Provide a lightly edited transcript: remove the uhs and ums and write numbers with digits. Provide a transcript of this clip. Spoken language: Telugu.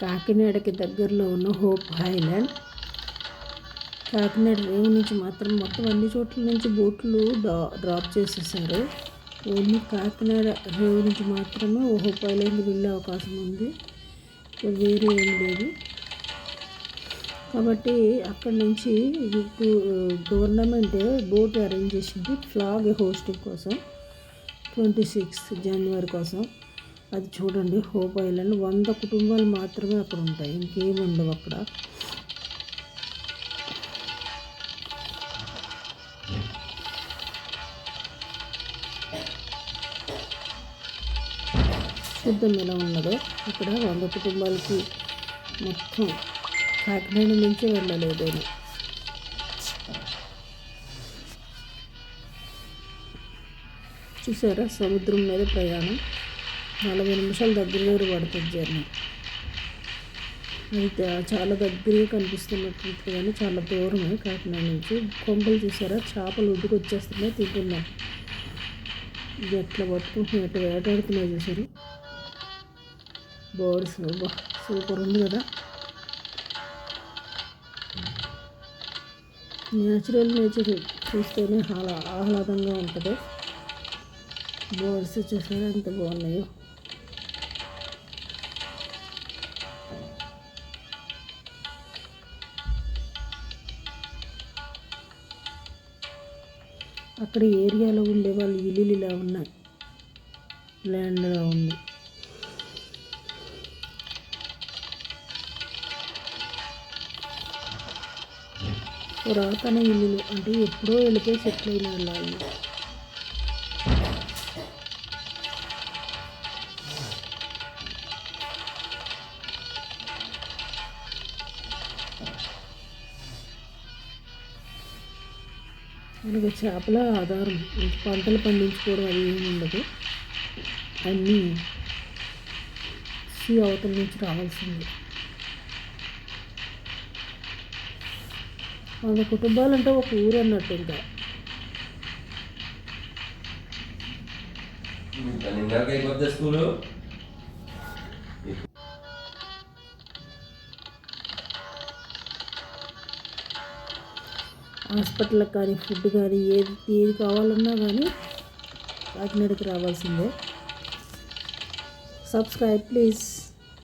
కాకినాడకి దగ్గరలో ఉన్న హోప్ ఐలాండ్. కాకినాడ రేవు నుంచి మాత్రం మొత్తం అన్ని చోట్ల నుంచి బోట్లు డ్రాప్ చేసేసారు. ఓన్లీ కాకినాడ రేవు నుంచి మాత్రమే హోప్ ఐలాండ్కి వెళ్ళే అవకాశం ఉంది, వేరే ఏం లేదు. కాబట్టి అక్కడి నుంచి గవర్నమెంట్ బోట్ అరేంజ్ చేసింది ఫ్లాగ్ హోస్టింగ్ కోసం 26 జనవరి కోసం. అది చూడండి, హోప్ ఐలాండ్ 100 కుటుంబాలు మాత్రమే అక్కడ ఉంటాయి, ఇంకేం ఉండవు అక్కడ. చూద్దాం ఎలా ఉన్నదో. ఇక్కడ 100 కుటుంబాలకి మొత్తం కాకినాడ నుంచే వెళ్ళలేదు. చూసారా, సముద్రం మీద ప్రయాణం 40 నిమిషాల దగ్గర పడుతుంది జర్నీ. అది చాలా దగ్గరగా కనిపిస్తున్నట్టు కానీ చాలా దూరమే కాకినాడ నుంచి. కొంగలు చూసారా, చేపలు ఒడ్డుకు వచ్చేస్తున్నాయి, తింటున్నాయి. ఇది ఎట్లా పట్టుకుంటున్నాయి, ఎట్లా వేటాడుతున్నాయి చూసారు. బర్డ్స్ సూపర్ ఉంది కదా. నేచర్ చూస్తేనే ఆహ్లాదంగా ఉంటుంది. బర్డ్స్ చూసారా ఎంత బాగున్నాయో. అక్కడ ఏరియాలో ఉండే వాళ్ళు ఇల్లులు ఇలా ఉన్నాయి, ల్యాండ్గా ఉంది. పురాతన ఇల్లులు అంటే ఎప్పుడో వెళ్ళిపోయి సెటిల్ అయిన వాళ్ళు. మనకి చేపల ఆధారం, పంటలు పండించుకోవడం అది ఏమి ఉండదు, అన్నీ సీ అవతల నుంచి రావాల్సింది. 100 కుటుంబాలంటే ఒక ఊరు అన్నట్టు. ఇంకా హాస్పిటల్కి కానీ ఫుడ్ కానీ ఏది కావాలన్నా కానీ కాకినాడకి రావాల్సిందే. Subscribe please.